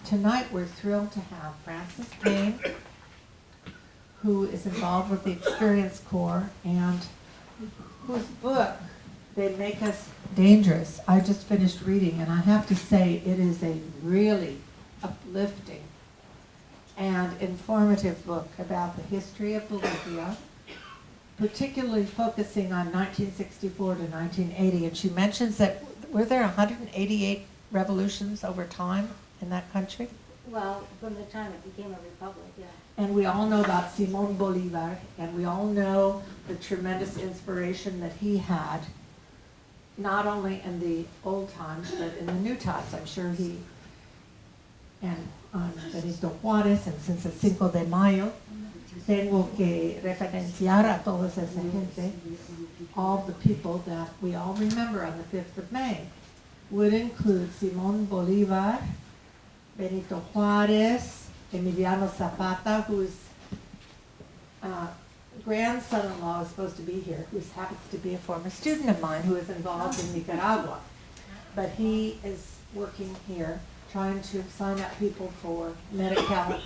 tonight we're thrilled to have Frances Payne, who is involved with the Experience Corps and whose book, They Make Us Dangerous, I just finished reading, and I have to say it is a really uplifting and informative book about the history of Bolivia, particularly focusing on 1964 to 1980. And she mentions that, were there 188 revolutions over time in that country? Well, from the time it became a republic, yeah. And we all know about Simón Bolívar, and we all know the tremendous inspiration that he had, not only in the old times, but in the new times. I'm sure he, and Benito Juárez, and since it's Cinco de Mayo, tengo que referenciar a todos esa gente, all the people that we all remember on the 5th of May, would include Simón Bolívar, Benito Juárez, Emiliano Zapata, whose grandson-in-law is supposed to be here, who happens to be a former student of mine who is involved in Nicaragua. But he is working here, trying to sign up people for Medi-Cal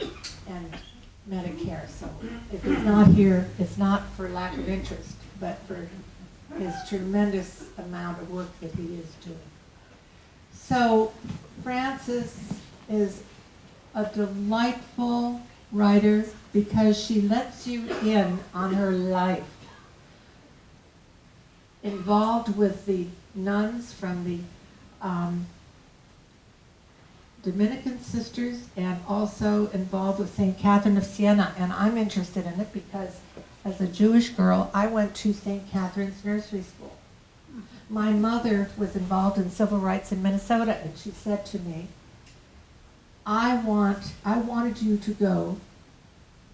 and Medicare. So if he's not here, it's not for lack of interest, but for his tremendous amount of work that he is doing. So Frances is a delightful writer because she lets you in on her life, involved with the nuns from the Dominican sisters, and also involved with St. Catherine of Siena. And I'm interested in it because as a Jewish girl, I went to St. Catherine's nursery school. My mother was involved in civil rights in Minnesota, and she said to me, I wanted you to go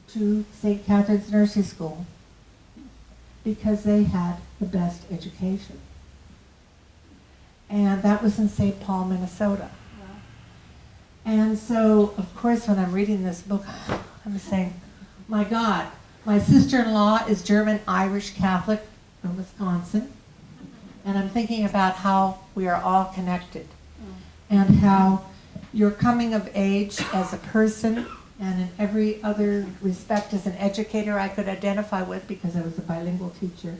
to St. Catherine's nursery school because they had the best education. And that was in St. Paul, Minnesota. And so, of course, when I'm reading this book, I'm saying, my God, my sister-in-law is German Irish Catholic from Wisconsin. And I'm thinking about how we are all connected and how your coming of age as a person and in every other respect as an educator I could identify with because I was a bilingual teacher.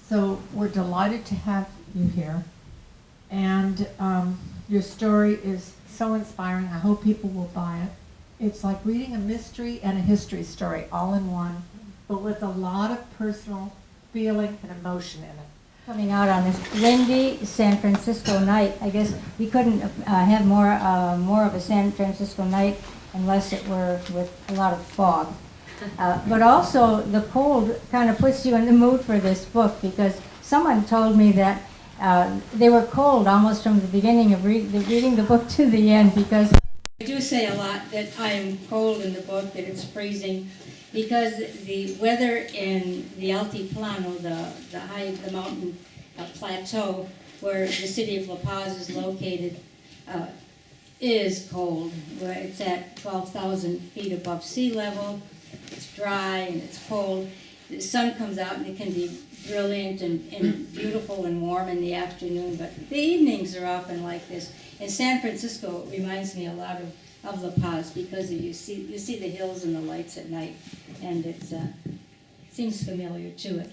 So we're delighted to have you here. And your story is so inspiring. I hope people will buy it. It's like reading a mystery and a history story all in one, but with a lot of personal feeling and emotion in it. Coming out on this windy San Francisco night, I guess we couldn't have more of a San Francisco night unless it were with a lot of fog. But also the cold kind of puts you in the mood for this book because someone told me that they were cold almost from the beginning of reading the book to the end because I do say a lot that I am cold in the book, that it's freezing, because the weather in the Altiplano, the mountain plateau where the city of La Paz is located, is cold. Where it's at 12,000 feet above sea level. It's dry and it's cold. The sun comes out and it can be brilliant and beautiful and warm in the afternoon, but the evenings are often like this. In San Francisco, it reminds me a lot of La Paz because you see the hills and the lights at night, and it seems familiar to it.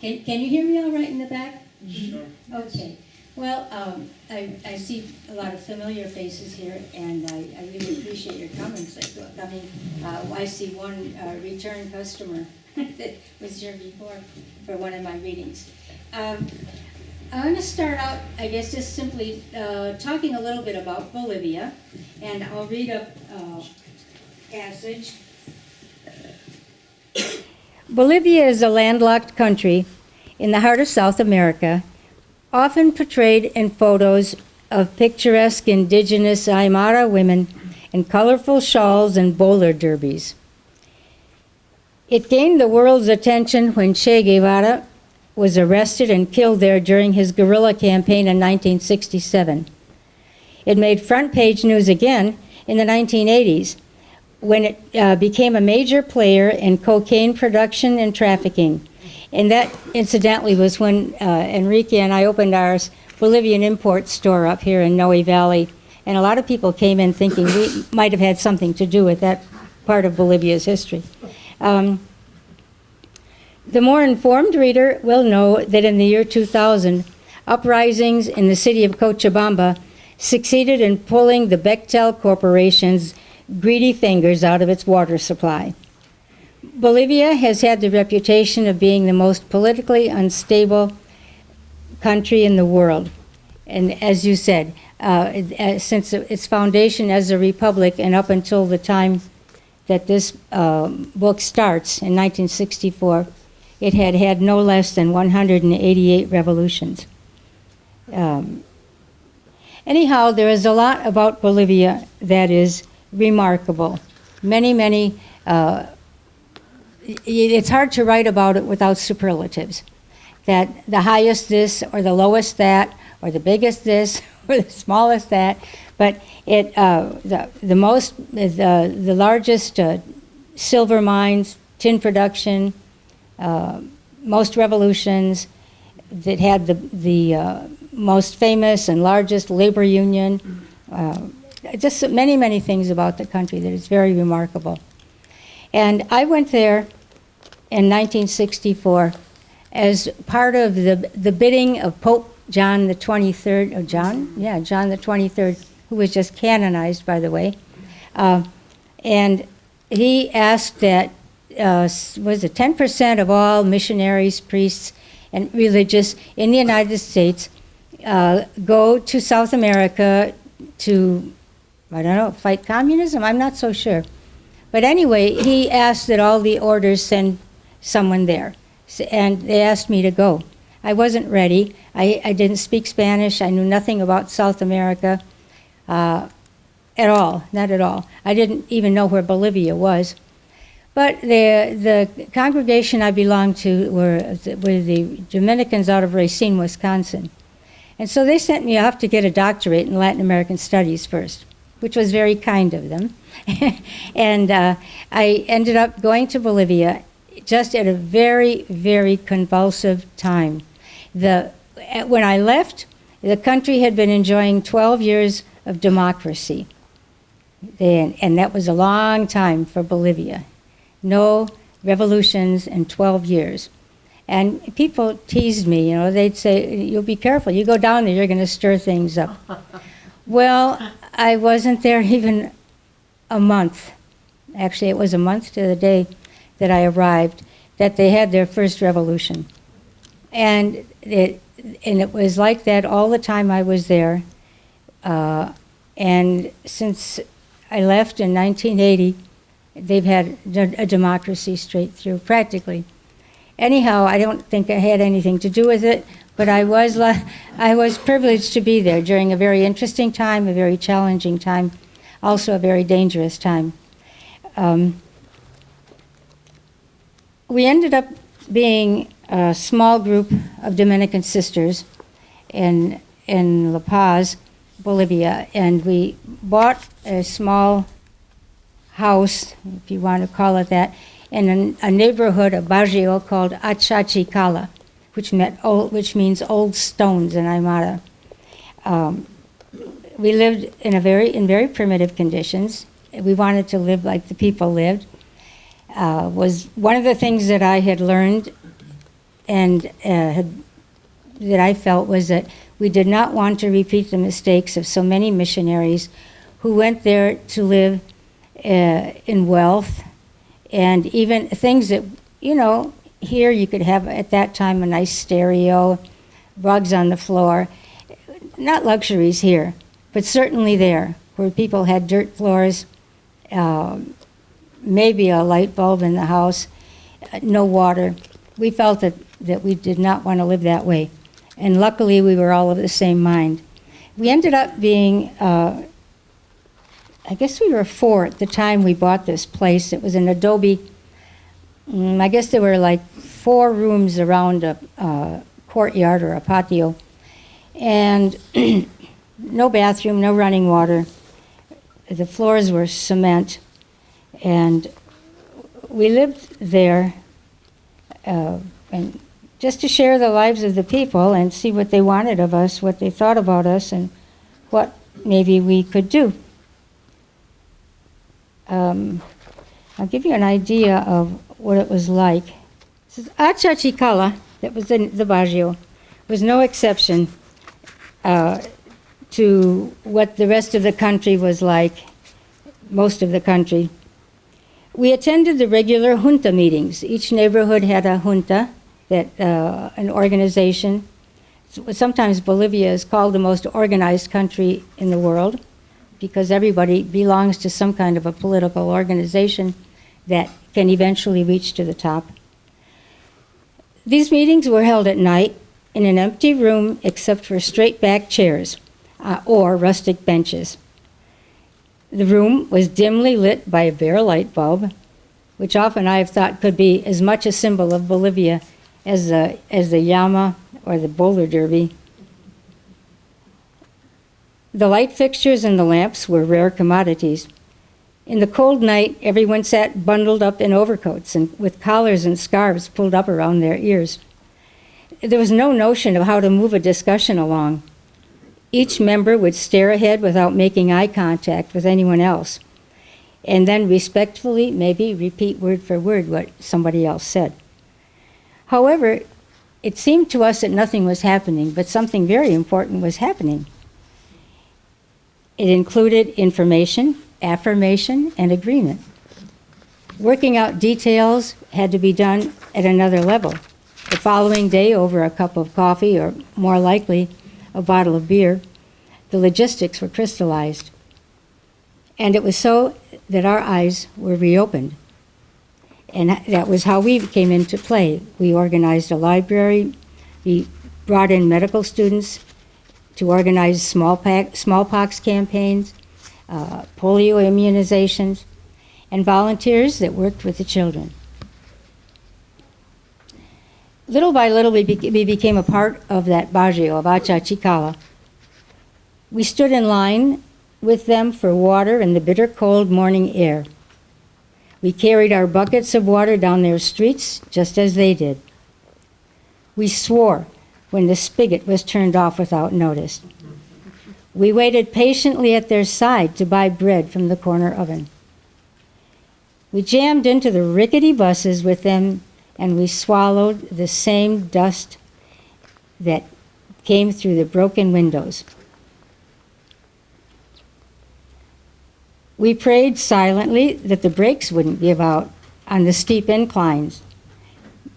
Can you hear me all right in the back? Sure. Okay. Well, I see a lot of familiar faces here, and I really appreciate your comments. I see one return customer that was here before for one of my readings. I'm going to start out, I guess, just simply talking a little bit about Bolivia, and I'll read a passage. Bolivia is a landlocked country in the heart of South America, often portrayed in photos of picturesque indigenous Aymara women in colorful shawls and roller derbies. It gained the world's attention when Che Guevara was arrested and killed there during his guerrilla campaign in 1967. It made front-page news again in the 1980s when it became a major player in cocaine production and trafficking. And that, incidentally, was when Enrique and I opened our Bolivian import store up here in Noe Valley And a lot of people came in thinking we might have had something to do with that part of Bolivia's history. The more informed reader will know that in the year 2000, uprisings in the city of Cochabamba succeeded in pulling the Bechtel Corporation's greedy fingers out of its water supply. Bolivia has had the reputation of being the most politically unstable country in the world. And as you said, since its foundation as a republic and up until the time that this book starts in 1964, it had had no less than 188 revolutions. Anyhow, there is a lot about Bolivia that is remarkable. Many, it's hard to write about it without superlatives. That the highest this, or the lowest that, or the biggest this, or the smallest that, but it the largest silver mines, tin production, most revolutions, that had the most famous and largest labor union, just many things about the country that is very remarkable. And I went there in 1964 as part of the bidding of Pope John the 23rd, John the 23rd, who was just canonized, by the way. And he asked that, was it 10% of all missionaries, priests, and religious in the United States go to South America to, I don't know, fight communism? I'm not so sure. But anyway, he asked that all the orders send someone there. And they asked me to go. I wasn't ready. I didn't speak Spanish. I knew nothing about South America at all, not at all. I didn't even know where Bolivia was. But the congregation I belonged to were the Dominicans out of Racine, Wisconsin. And so they sent me off to get a doctorate in Latin American Studies first, which was very kind of them. And I ended up going to Bolivia just at a very convulsive time. When I left, the country had been enjoying 12 years of democracy. And that was a long time for Bolivia. No revolutions in 12 years. And people teased me, they'd say, you'll be careful, you go down there, you're going to stir things up. Well, I wasn't there even a month. Actually, it was a month to the day that I arrived that they had their first revolution. And it was like that all the time I was there. And since I left in 1980, they've had a democracy straight through, practically. Anyhow, I don't think I had anything to do with it, but I was privileged to be there during a very interesting time, a very challenging time, also a very dangerous time. We ended up being a small group of Dominican sisters in La Paz, Bolivia, and we bought a small house, if you want to call it that, in a neighborhood, a barrio called Achachicala, which means old stones in Aymara. We lived in very primitive conditions. We wanted to live like the people lived. Was one of the things that I had learned and that I felt was that we did not want to repeat the mistakes of so many missionaries who went there to live in wealth and even things that, here you could have at that time a nice stereo, rugs on the floor. Not luxuries here, but certainly there, where people had dirt floors, maybe a light bulb in the house, no water. We felt that we did not want to live that way. And luckily, we were all of the same mind. We ended up being, I guess we were 4 at the time we bought this place. It was an adobe, I guess there were like 4 rooms around a courtyard or a patio. And no bathroom, no running water. The floors were cement. And we lived there and just to share the lives of the people and see what they wanted of us, what they thought about us, and what maybe we could do. I'll give you an idea of what it was like. This is Achachicala, that was in the Baguio, was no exception to what the rest of the country was like, most of the country. We attended the regular junta meetings. Each neighborhood had a junta, an organization. Sometimes Bolivia is called the most organized country in the world because everybody belongs to some kind of a political organization that can eventually reach to the top. These meetings were held at night in an empty room except for straight-back chairs or rustic benches. The room was dimly lit by a bare light bulb, which often I have thought could be as much a symbol of Bolivia as the llama or the boulder derby. The light fixtures and the lamps were rare commodities. In the cold night, everyone sat bundled up in overcoats and with collars and scarves pulled up around their ears. There was no notion of how to move a discussion along. Each member would stare ahead without making eye contact with anyone else, and then respectfully maybe repeat word for word what somebody else said. However, it seemed to us that nothing was happening, but something very important was happening. It included information, affirmation, and agreement. Working out details had to be done at another level. The following day, over a cup of coffee, or more likely, a bottle of beer, the logistics were crystallized. And it was so that our eyes were reopened. And that was how we came into play. We organized a library. We brought in medical students to organize smallpox campaigns, polio immunizations, and volunteers that worked with the children. Little by little, we became a part of that barrio of Achachicala. We stood in line with them for water in the bitter cold morning air. We carried our buckets of water down their streets just as they did. We swore when the spigot was turned off without notice. We waited patiently at their side to buy bread from the corner oven. We jammed into the rickety buses with them, and we swallowed the same dust that came through the broken windows. We prayed silently that the brakes wouldn't give out on the steep inclines,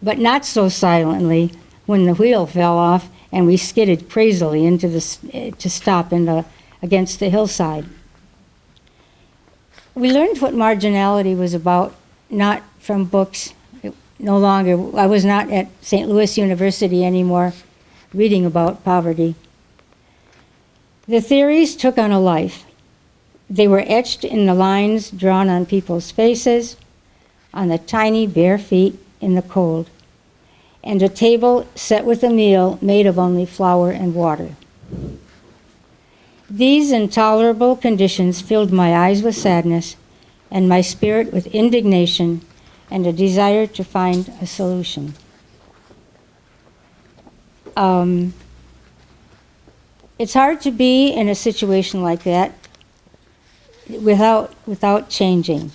but not so silently when the wheel fell off and we skidded crazily to stop against the hillside. We learned what marginality was about, not from books. No longer, I was not at St. Louis University anymore reading about poverty. The theories took on a life. They were etched in the lines drawn on people's faces, on the tiny bare feet in the cold, and a table set with a meal made of only flour and water. These intolerable conditions filled my eyes with sadness and my spirit with indignation and a desire to find a solution. It's hard to be in a situation like that without changing.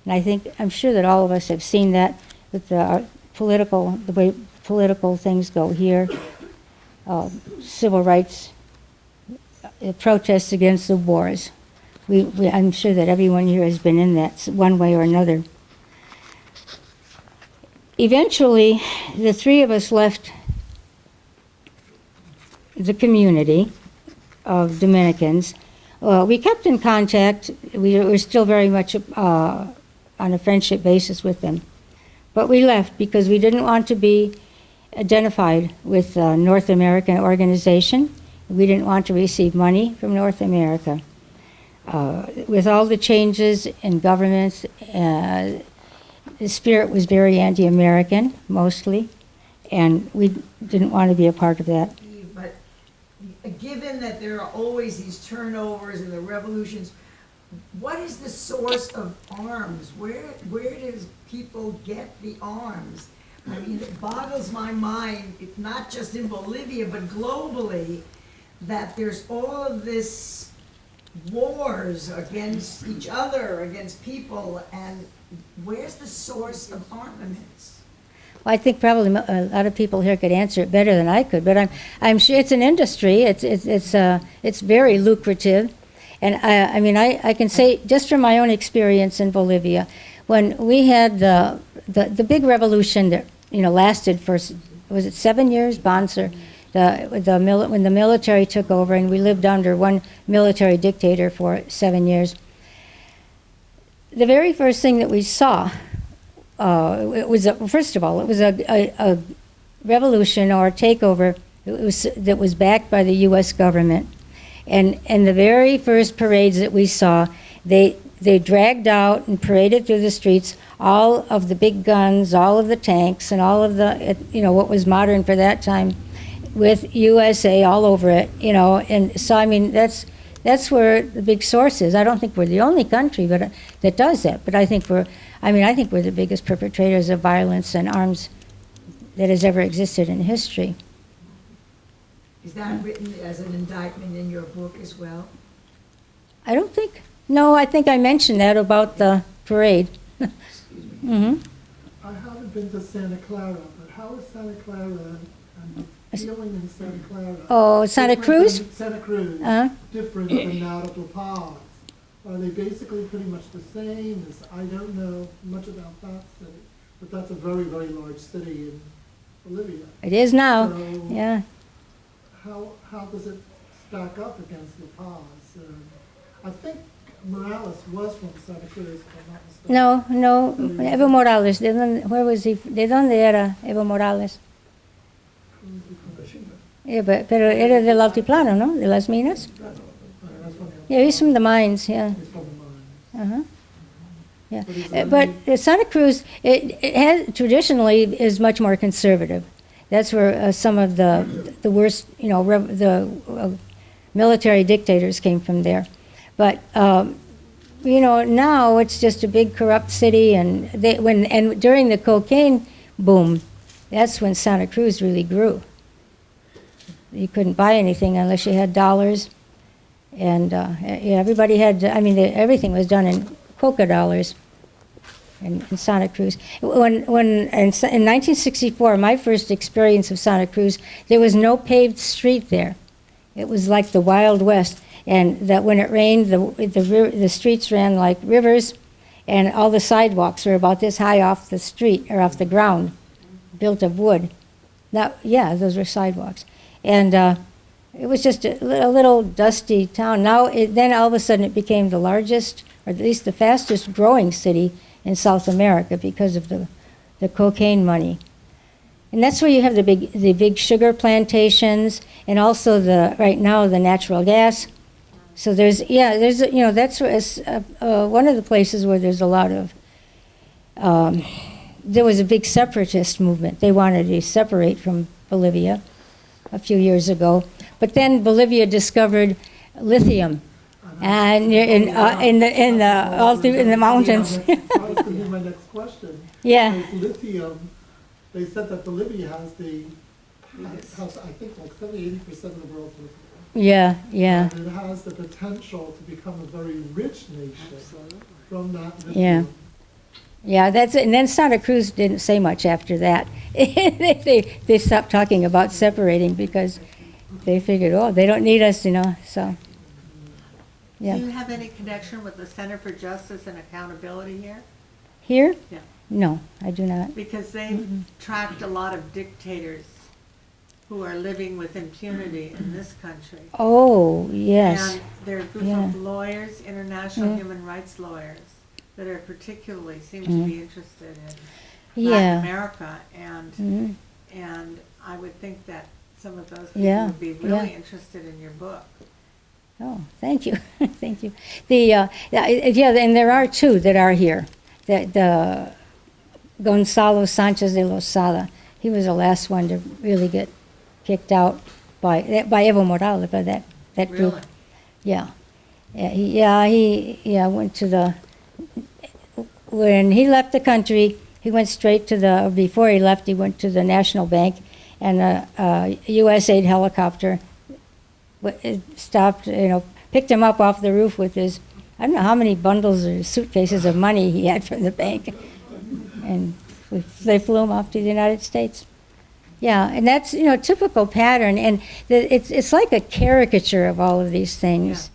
And I'm sure that all of us have seen that with the way political things go here, civil rights, protests against the wars. I'm sure that everyone here has been in that one way or another. Eventually, the three of us left the community of Dominicans. We kept in contact. We were still very much on a friendship basis with them. But we left because we didn't want to be identified with a North American organization. We didn't want to receive money from North America. With all the changes in governments, the spirit was very anti-American, mostly, and we didn't want to be a part of that. But given that there are always these turnovers and the revolutions, what is the source of arms? Where does people get the arms? I mean, it boggles my mind, not just in Bolivia, but globally, that there's all of this wars against each other, against people, and where's the source of armaments? Well, I think probably a lot of people here could answer it better than I could, but I'm sure it's an industry. It's very lucrative, and I mean I can say just from my own experience in Bolivia, when we had the big revolution that lasted for, was it 7 years? Bonser, when the military took over, and we lived under one military dictator for 7 years. The very first thing that we saw, first of all, it was a revolution or a takeover that was backed by the U.S. government. And the very first parades that we saw, they dragged out and paraded through the streets all of the big guns, all of the tanks, and all of the, what was modern for that time, with USA all over it, And so, I mean, that's where the big source is. I don't think we're the only country that does that, but I think we're the biggest perpetrators of violence and arms that has ever existed in history. Is that written as an indictment in your book as well? I don't think. No, I think I mentioned that about the parade. Mm-hmm. I haven't been to Santa Clara, but how is Santa Clara and the feeling in Santa Clara? Oh, Santa Cruz? Santa Cruz, different than that of La Paz. Are they basically pretty much the same? I don't know much about that city, but that's a very, very large city in Bolivia. It is now, So yeah. How does it stack up against La Paz? I think Morales was from Santa Cruz, if I'm not mistaken. No, Evo Morales. Where was he? ¿De dónde era Evo Morales? Yeah, pero era del Altiplano, ¿no? De las minas. Yeah, he's from the mines. Yeah. He's from the mines. Yeah. But Santa Cruz, it has traditionally is much more conservative. That's where some of the worst, the military dictators came from there. But now it's just a big corrupt city, and during the cocaine boom, that's when Santa Cruz really grew. You couldn't buy anything unless you had dollars, and everybody had. Everything was done in coca dollars. In Santa Cruz. In 1964, my first experience of Santa Cruz, there was no paved street there. It was like the Wild West, and that when it rained, the streets ran like rivers, and all the sidewalks were about this high off the street, or off the ground, built of wood. Now, yeah, those were sidewalks. And it was just a little dusty town. Then all of a sudden it became the largest, or at least the fastest growing city in South America because of the cocaine money. And that's where you have the big sugar plantations, and also right now the natural gas. So that's one of the places where there's a lot of, there was a big separatist movement. They wanted to separate from Bolivia a few years ago. But then Bolivia discovered lithium. And in the mountains. That was going to be my next question. Yeah. Is lithium, they said that Bolivia has I think like 70-80% of the world's lithium. Yeah. And it has the potential to become a very rich nation from that lithium. Yeah, that's it. And then Santa Cruz didn't say much after that. They stopped talking about separating because they figured, they don't need us, so. Yeah. Do you have any connection with the Center for Justice and Accountability here? Here? Yeah. No, I do not. Because they've tracked a lot of dictators who are living with impunity in this country. Oh, yes. And there are a group of lawyers, international human rights lawyers, that are particularly seem to be interested in Latin America, and I would think that some of those people would be really interested in your book. Oh, thank you, thank you. And there are two that are here. The Gonzalo Sanchez de Lozada, he was the last one to really get kicked out by Evo Morales, by that group. Really? Yeah. He went to when he left the country, he went straight to before he left, he went to the National Bank, and a USAID helicopter stopped, picked him up off the roof with his, I don't know how many bundles or suitcases of money he had from the bank. And they flew him off to the United States. Yeah, and that's, typical pattern. And it's like a caricature of all of these things.